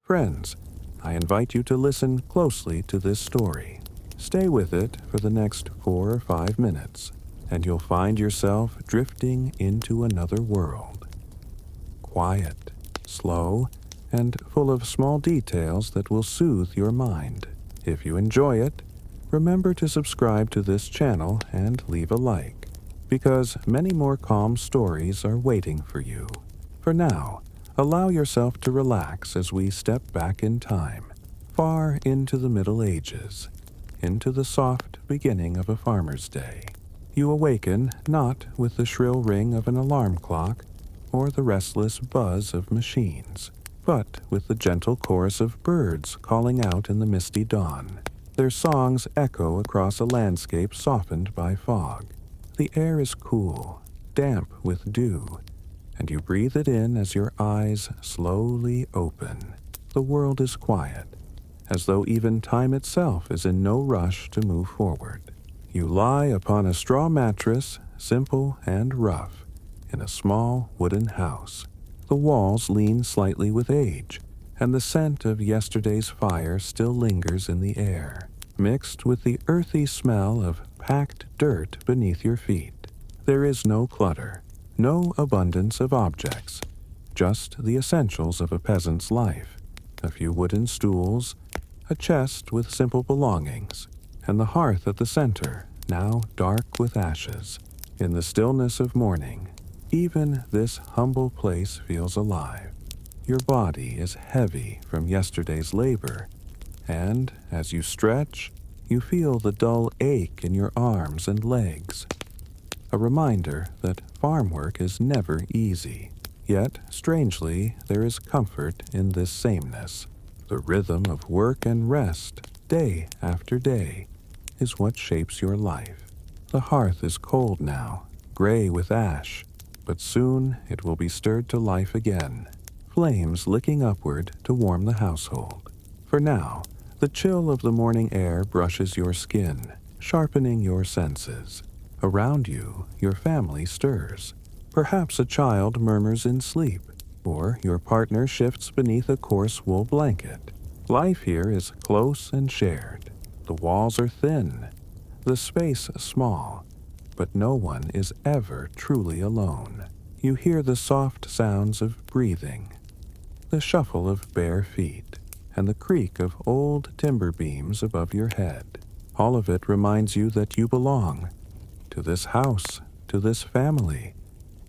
Friends, I invite you to listen closely to this story. Stay with it for the next 4 or 5 minutes, and you'll find yourself drifting into another world. Quiet, slow, and full of small details that will soothe your mind. If you enjoy it, remember to subscribe to this channel and leave a like, because many more calm stories are waiting for you. For now, allow yourself to relax as we step back in time, far into the Middle Ages, into the soft beginning of a farmer's day. You awaken not with the shrill ring of an alarm clock or the restless buzz of machines, but with the gentle chorus of birds calling out in the misty dawn. Their songs echo across a landscape softened by fog. The air is cool, damp with dew, and you breathe it in as your eyes slowly open. The world is quiet, as though even time itself is in no rush to move forward. You lie upon a straw mattress, simple and rough, in a small wooden house. The walls lean slightly with age, and the scent of yesterday's fire still lingers in the air, mixed with the earthy smell of packed dirt beneath your feet. There is no clutter, no abundance of objects, just the essentials of a peasant's life: a few wooden stools, a chest with simple belongings, and the hearth at the center, now dark with ashes. In the stillness of morning, even this humble place feels alive. Your body is heavy from yesterday's labor, and as you stretch, you feel the dull ache in your arms and legs. A reminder that farm work is never easy. Yet, strangely, there is comfort in this sameness. The rhythm of work and rest, day after day, is what shapes your life. The hearth is cold now, gray with ash, but soon it will be stirred to life again, flames licking upward to warm the household. For now, the chill of the morning air brushes your skin, sharpening your senses. Around you, your family stirs. Perhaps a child murmurs in sleep, or your partner shifts beneath a coarse wool blanket. Life here is close and shared. The walls are thin, the space small, but no one is ever truly alone. You hear the soft sounds of breathing, the shuffle of bare feet, and the creak of old timber beams above your head. All of it reminds you that you belong to this house, to this family,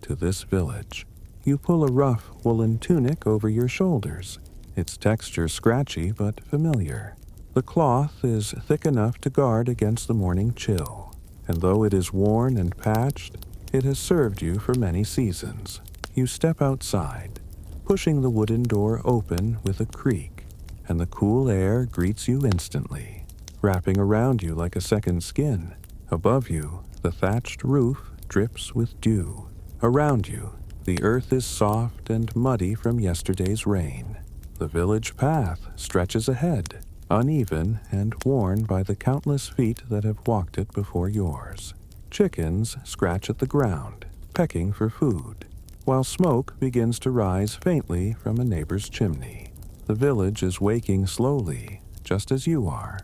to this village. You pull a rough woolen tunic over your shoulders, its texture scratchy but familiar. The cloth is thick enough to guard against the morning chill, and though it is worn and patched, it has served you for many seasons. You step outside, pushing the wooden door open with a creak, and the cool air greets you instantly, wrapping around you like a second skin. Above you, the thatched roof drips with dew. Around you, the earth is soft and muddy from yesterday's rain. The village path stretches ahead, uneven and worn by the countless feet that have walked it before yours. Chickens scratch at the ground, pecking for food, while smoke begins to rise faintly from a neighbor's chimney. The village is waking slowly, just as you are.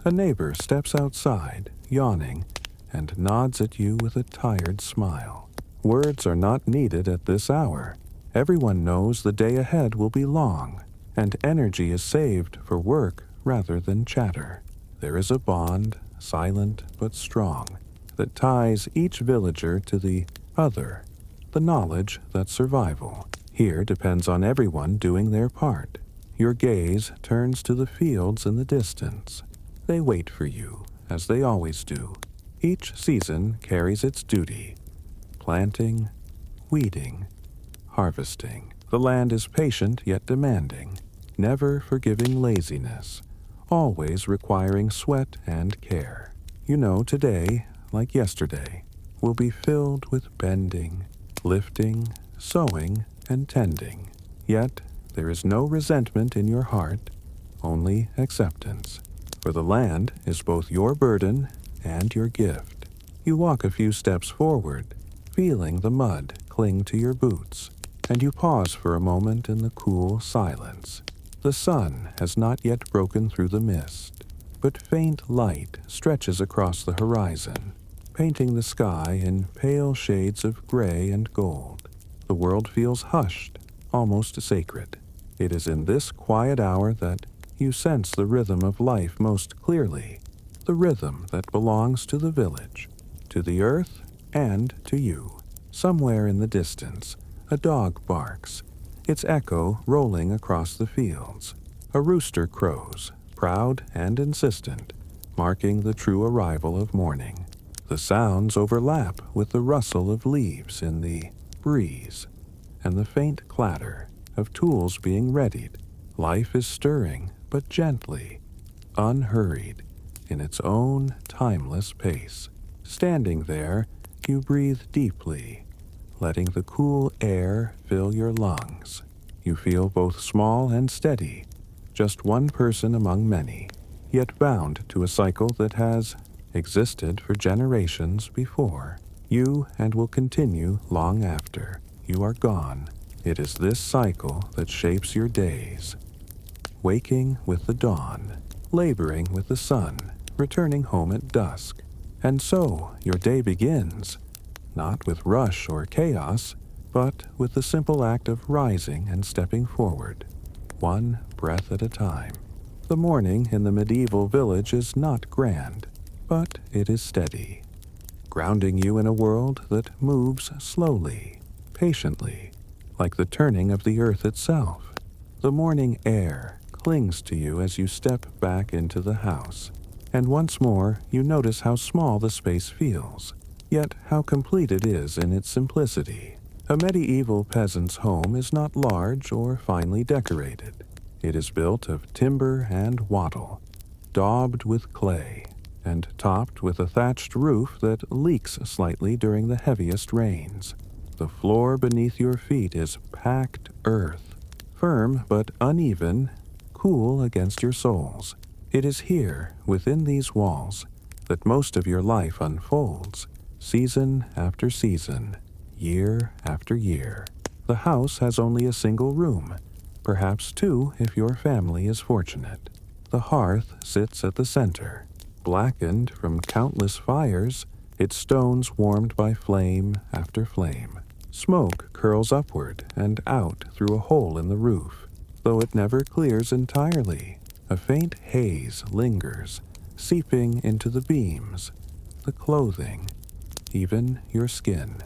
A neighbor steps outside, yawning, and nods at you with a tired smile. Words are not needed at this hour. Everyone knows the day ahead will be long, and energy is saved for work rather than chatter. There is a bond, silent but strong, that ties each villager to the other, the knowledge that survival here depends on everyone doing their part. Your gaze turns to the fields in the distance. They wait for you, as they always do. Each season carries its duty: planting, weeding, harvesting. The land is patient yet demanding, never forgiving laziness, always requiring sweat and care. You know today, like yesterday, will be filled with bending, lifting, sowing, and tending. Yet there is no resentment in your heart, only acceptance. For the land is both your burden and your gift. You walk a few steps forward, feeling the mud cling to your boots, and you pause for a moment in the cool silence. The sun has not yet broken through the mist, but faint light stretches across the horizon, painting the sky in pale shades of gray and gold. The world feels hushed, almost sacred. It is in this quiet hour that you sense the rhythm of life most clearly, the rhythm that belongs to the village, to the earth, and to you. Somewhere in the distance, a dog barks, its echo rolling across the fields. A rooster crows, proud and insistent, marking the true arrival of morning. The sounds overlap with the rustle of leaves in the breeze and the faint clatter of tools being readied. Life is stirring, but gently, unhurried, in its own timeless pace. Standing there, you breathe deeply, letting the cool air fill your lungs. You feel both small and steady, just one person among many, yet bound to a cycle that has existed for generations before you and will continue long after you are gone. It is this cycle that shapes your days. Waking with the dawn, laboring with the sun, returning home at dusk. And so your day begins, not with rush or chaos, but with the simple act of rising and stepping forward, one breath at a time. The morning in the medieval village is not grand, but it is steady, grounding you in a world that moves slowly, patiently, like the turning of the earth itself. The morning air clings to you as you step back into the house, and once more you notice how small the space feels, yet how complete it is in its simplicity. A medieval peasant's home is not large or finely decorated. It is built of timber and wattle, daubed with clay, and topped with a thatched roof that leaks slightly during the heaviest rains. The floor beneath your feet is packed earth, firm but uneven, cool against your soles. It is here, within these walls, that most of your life unfolds, season after season, year after year. The house has only a single room, perhaps two if your family is fortunate. The hearth sits at the center, blackened from countless fires, its stones warmed by flame after flame. Smoke curls upward and out through a hole in the roof, though it never clears entirely. A faint haze lingers, seeping into the beams, the clothing, even your skin.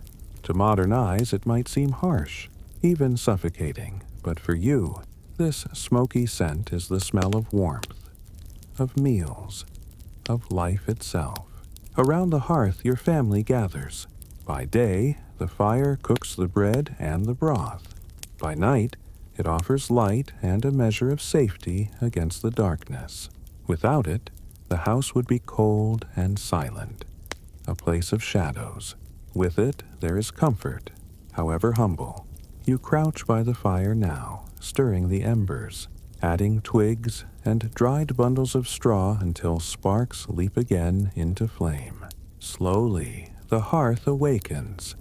To modern eyes, it might seem harsh, even suffocating, but for you, this smoky scent is the smell of warmth, of meals, of life itself. Around the hearth, your family gathers. By day, the fire cooks the bread and the broth. By night, it offers light and a measure of safety against the darkness. Without it, the house would be cold and silent, a place of shadows. With it, there is comfort, however humble. You crouch by the fire now, stirring the embers, adding twigs and dried bundles of straw until sparks leap again into flame. Slowly, the hearth awakens,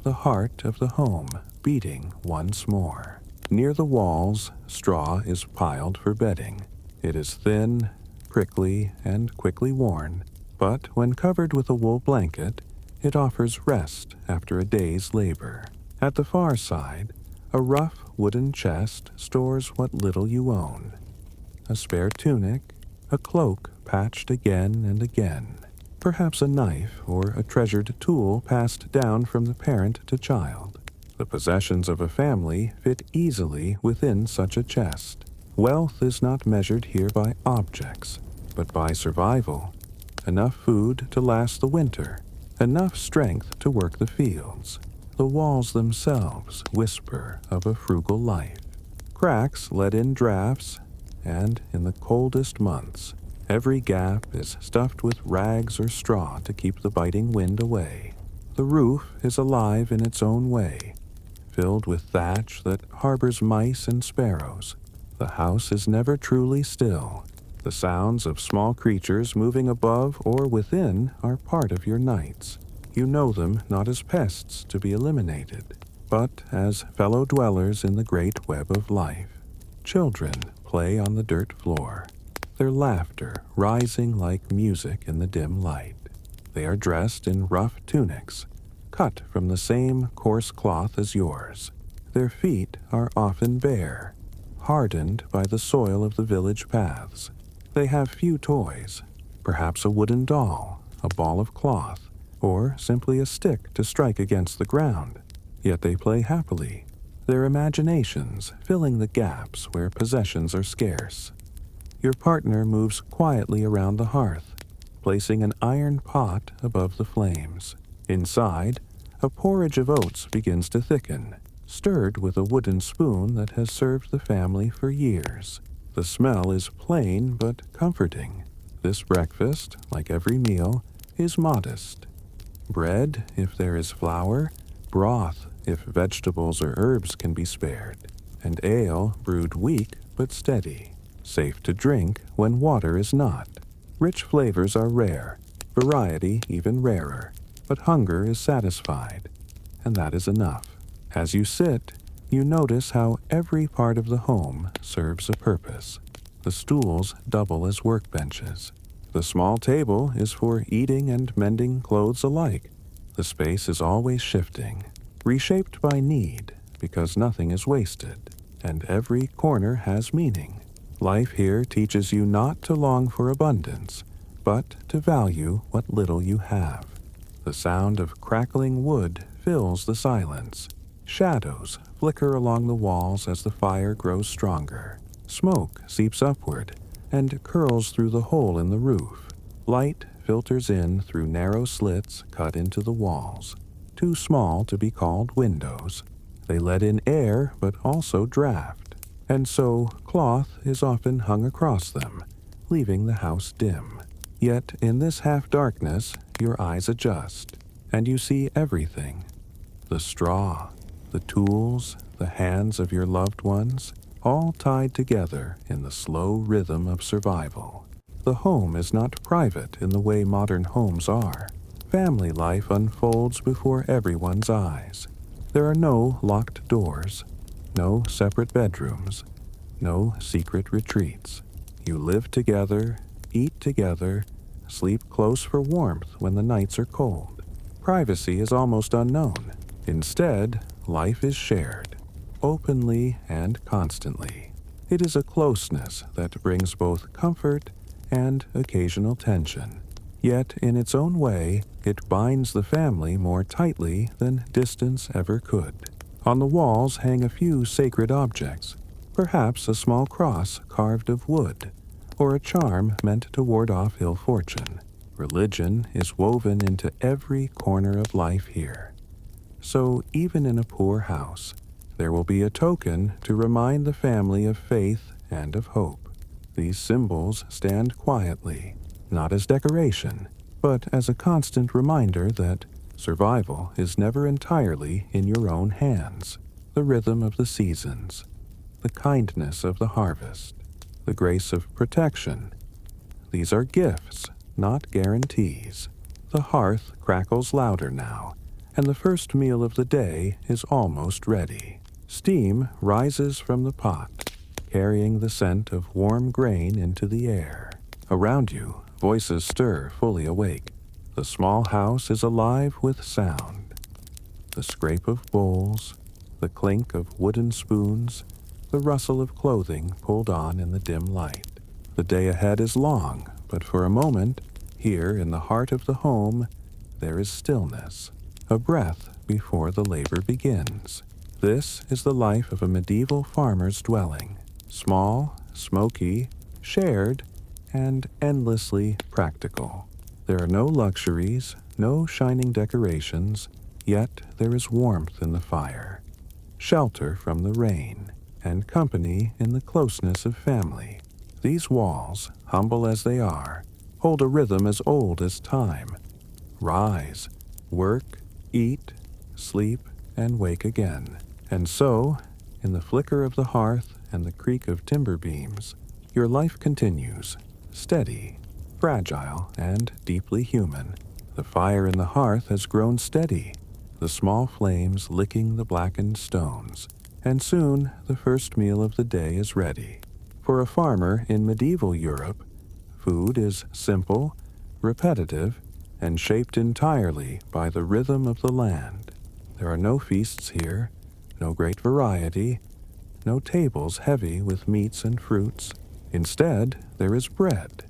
the heart of the home beating once more. Near the walls, straw is piled for bedding. It is thin, prickly, and quickly worn, but when covered with a wool blanket, it offers rest after a day's labor. At the far side, a rough wooden chest stores what little you own. A spare tunic, a cloak patched again and again, perhaps a knife or a treasured tool passed down from the parent to child. The possessions of a family fit easily within such a chest. Wealth is not measured here by objects, but by survival. Enough food to last the winter, enough strength to work the fields. The walls themselves whisper of a frugal life. Cracks let in drafts, and in the coldest months, every gap is stuffed with rags or straw to keep the biting wind away. The roof is alive in its own way, filled with thatch that harbors mice and sparrows. The house is never truly still. The sounds of small creatures moving above or within are part of your nights. You know them not as pests to be eliminated, but as fellow dwellers in the great web of life. Children play on the dirt floor, their laughter rising like music in the dim light. They are dressed in rough tunics, cut from the same coarse cloth as yours. Their feet are often bare, hardened by the soil of the village paths. They have few toys, perhaps a wooden doll, a ball of cloth, or simply a stick to strike against the ground. Yet they play happily, their imaginations filling the gaps where possessions are scarce. Your partner moves quietly around the hearth, placing an iron pot above the flames. Inside, a porridge of oats begins to thicken, stirred with a wooden spoon that has served the family for years. The smell is plain but comforting. This breakfast, like every meal, is modest. Bread, if there is flour, broth, if vegetables or herbs can be spared, and ale brewed weak but steady, safe to drink when water is not. Rich flavors are rare, variety even rarer, but hunger is satisfied, and that is enough. As you sit, you notice how every part of the home serves a purpose. The stools double as workbenches. The small table is for eating and mending clothes alike. The space is always shifting, reshaped by need, because nothing is wasted, and every corner has meaning. Life here teaches you not to long for abundance, but to value what little you have. The sound of crackling wood fills the silence. Shadows flicker along the walls as the fire grows stronger. Smoke seeps upward and curls through the hole in the roof. Light filters in through narrow slits cut into the walls, too small to be called windows. They let in air but also draft, and so cloth is often hung across them, leaving the house dim. Yet in this half-darkness, your eyes adjust, and you see everything. The straw, the tools, the hands of your loved ones, all tied together in the slow rhythm of survival. The home is not private in the way modern homes are. Family life unfolds before everyone's eyes. There are no locked doors, no separate bedrooms, no secret retreats. You live together, eat together, sleep close for warmth when the nights are cold. Privacy is almost unknown. Instead, life is shared, openly and constantly. It is a closeness that brings both comfort and occasional tension. Yet, in its own way, it binds the family more tightly than distance ever could. On the walls hang a few sacred objects, perhaps a small cross carved of wood, or a charm meant to ward off ill fortune. Religion is woven into every corner of life here. So even in a poor house, there will be a token to remind the family of faith and of hope. These symbols stand quietly, not as decoration, but as a constant reminder that survival is never entirely in your own hands. The rhythm of the seasons, the kindness of the harvest, the grace of protection. These are gifts, not guarantees. The hearth crackles louder now, and the first meal of the day is almost ready. Steam rises from the pot, carrying the scent of warm grain into the air. Around you, voices stir, fully awake. The small house is alive with sound. The scrape of bowls, the clink of wooden spoons, the rustle of clothing pulled on in the dim light. The day ahead is long, but for a moment, here in the heart of the home, there is stillness, a breath before the labor begins. This is the life of a medieval farmer's dwelling, small, smoky, shared, and endlessly practical. There are no luxuries, no shining decorations, yet there is warmth in the fire, shelter from the rain, and company in the closeness of family. These walls, humble as they are, hold a rhythm as old as time. Rise, work, eat, sleep, and wake again. And so, in the flicker of the hearth and the creak of timber beams, your life continues, steady, fragile, and deeply human. The fire in the hearth has grown steady, the small flames licking the blackened stones, and soon the first meal of the day is ready. For a farmer in medieval Europe, food is simple, repetitive, and shaped entirely by the rhythm of the land. There are no feasts here, no great variety, no tables heavy with meats and fruits. Instead, there is bread,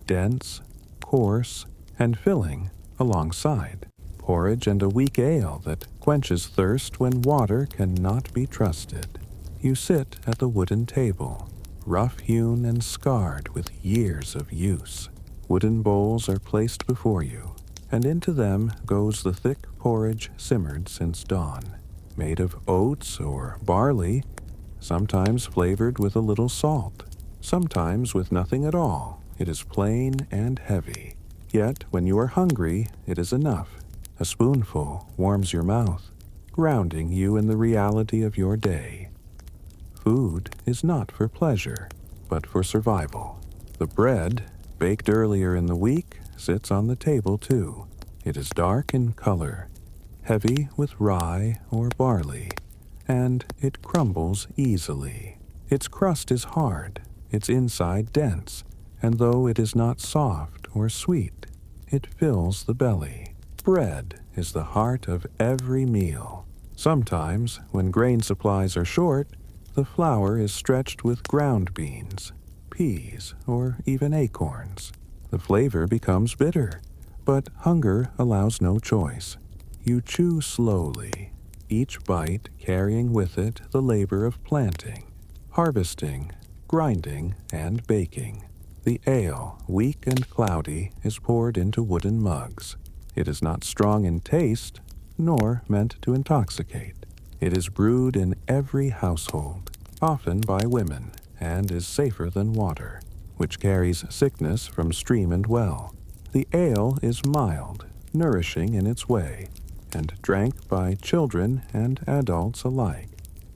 dense, coarse, and filling alongside, porridge and a weak ale that quenches thirst when water cannot be trusted. You sit at the wooden table, rough-hewn and scarred with years of use. Wooden bowls are placed before you, and into them goes the thick porridge simmered since dawn, made of oats or barley, sometimes flavored with a little salt, sometimes with nothing at all. It is plain and heavy. Yet, when you are hungry, it is enough. A spoonful warms your mouth, grounding you in the reality of your day. Food is not for pleasure, but for survival. The bread, baked earlier in the week, sits on the table too. It is dark in color, heavy with rye or barley, and it crumbles easily. Its crust is hard, its inside dense, and though it is not soft or sweet, it fills the belly. Bread is the heart of every meal. Sometimes, when grain supplies are short, the flour is stretched with ground beans, peas, or even acorns. The flavor becomes bitter, but hunger allows no choice. You chew slowly, each bite carrying with it the labor of planting, harvesting, grinding, and baking. The ale, weak and cloudy, is poured into wooden mugs. It is not strong in taste, nor meant to intoxicate. It is brewed in every household, often by women, and is safer than water, which carries sickness from stream and well. The ale is mild, nourishing in its way, and drank by children and adults alike.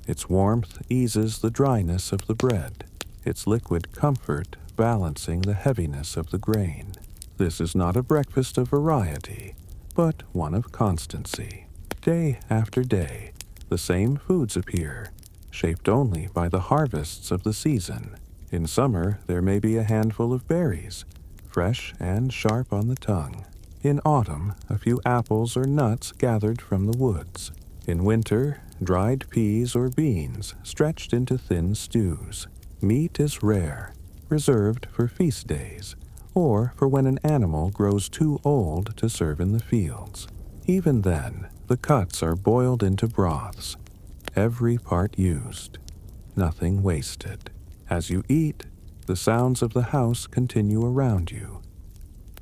Its warmth eases the dryness of the bread, its liquid comfort balancing the heaviness of the grain. This is not a breakfast of variety, but one of constancy. Day after day, the same foods appear, shaped only by the harvests of the season. In summer, there may be a handful of berries, fresh and sharp on the tongue. In autumn, a few apples or nuts gathered from the woods. In winter, dried peas or beans stretched into thin stews. Meat is rare, reserved for feast days, or for when an animal grows too old to serve in the fields. Even then, the cuts are boiled into broths, every part used, nothing wasted. As you eat, the sounds of the house continue around you.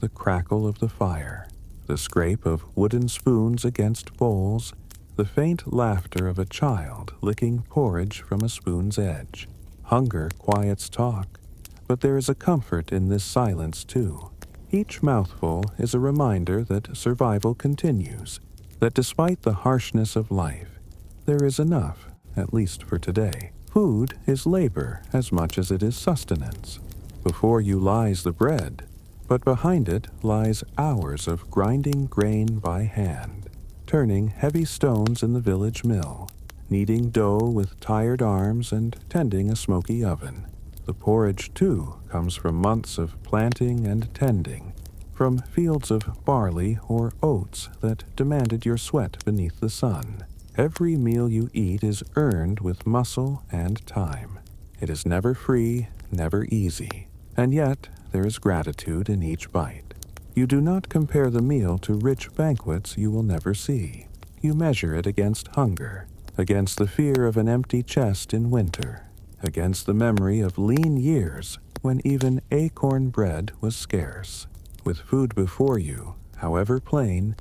The crackle of the fire, the scrape of wooden spoons against bowls, the faint laughter of a child licking porridge from a spoon's edge. Hunger quiets talk, but there is a comfort in this silence too. Each mouthful is a reminder that survival continues, that despite the harshness of life, there is enough, at least for today. Food is labor as much as it is sustenance. Before you lies the bread, but behind it lies hours of grinding grain by hand, turning heavy stones in the village mill, kneading dough with tired arms and tending a smoky oven. The porridge, too, comes from months of planting and tending, from fields of barley or oats that demanded your sweat beneath the sun. Every meal you eat is earned with muscle and time. It is never free, never easy, and yet there is gratitude in each bite. You do not compare the meal to rich banquets you will never see. You measure it against hunger, against the fear of an empty chest in winter, against the memory of lean years when even acorn bread was scarce. With food before you, however plain,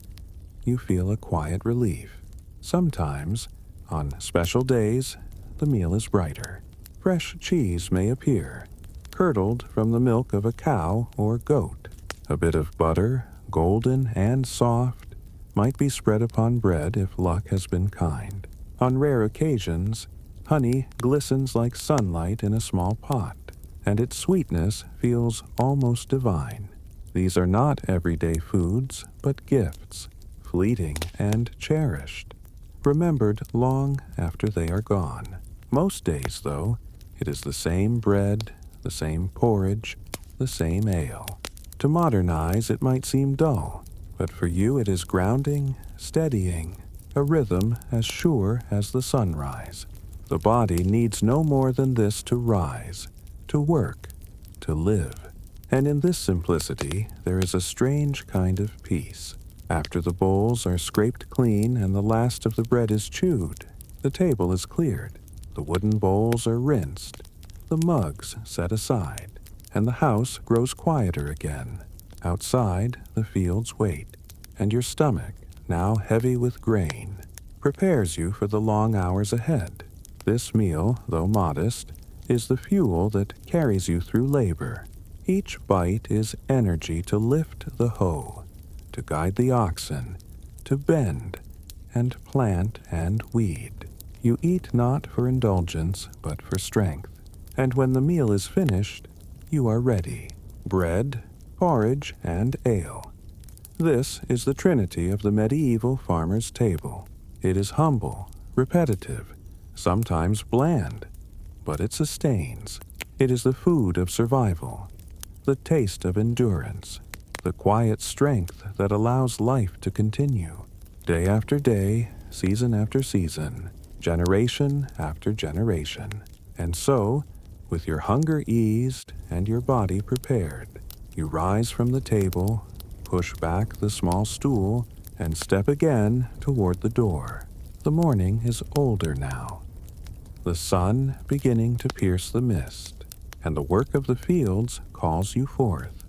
you feel a quiet relief. Sometimes, on special days, the meal is brighter. Fresh cheese may appear, curdled from the milk of a cow or goat. A bit of butter, golden and soft, might be spread upon bread if luck has been kind. On rare occasions, honey glistens like sunlight in a small pot, and its sweetness feels almost divine. These are not everyday foods, but gifts, fleeting and cherished, remembered long after they are gone. Most days, though, it is the same bread, the same porridge, the same ale. To modernize, it might seem dull, but for you it is grounding, steadying, a rhythm as sure as the sunrise. The body needs no more than this to rise, to work, to live. And in this simplicity, there is a strange kind of peace. After the bowls are scraped clean and the last of the bread is chewed, the table is cleared, the wooden bowls are rinsed, the mugs set aside, and the house grows quieter again. Outside, the fields wait, and your stomach, now heavy with grain, prepares you for the long hours ahead. This meal, though modest, is the fuel that carries you through labor. Each bite is energy to lift the hoe, to guide the oxen, to bend and plant and weed. You eat not for indulgence, but for strength. And when the meal is finished, you are ready. Bread, porridge, and ale. This is the trinity of the medieval farmer's table. It is humble, repetitive, sometimes bland, but it sustains. It is the food of survival, the taste of endurance, the quiet strength that allows life to continue. Day after day, season after season, generation after generation. And so, with your hunger eased and your body prepared, you rise from the table, push back the small stool, and step again toward the door. The morning is older now, the sun beginning to pierce the mist, and the work of the fields calls you forth.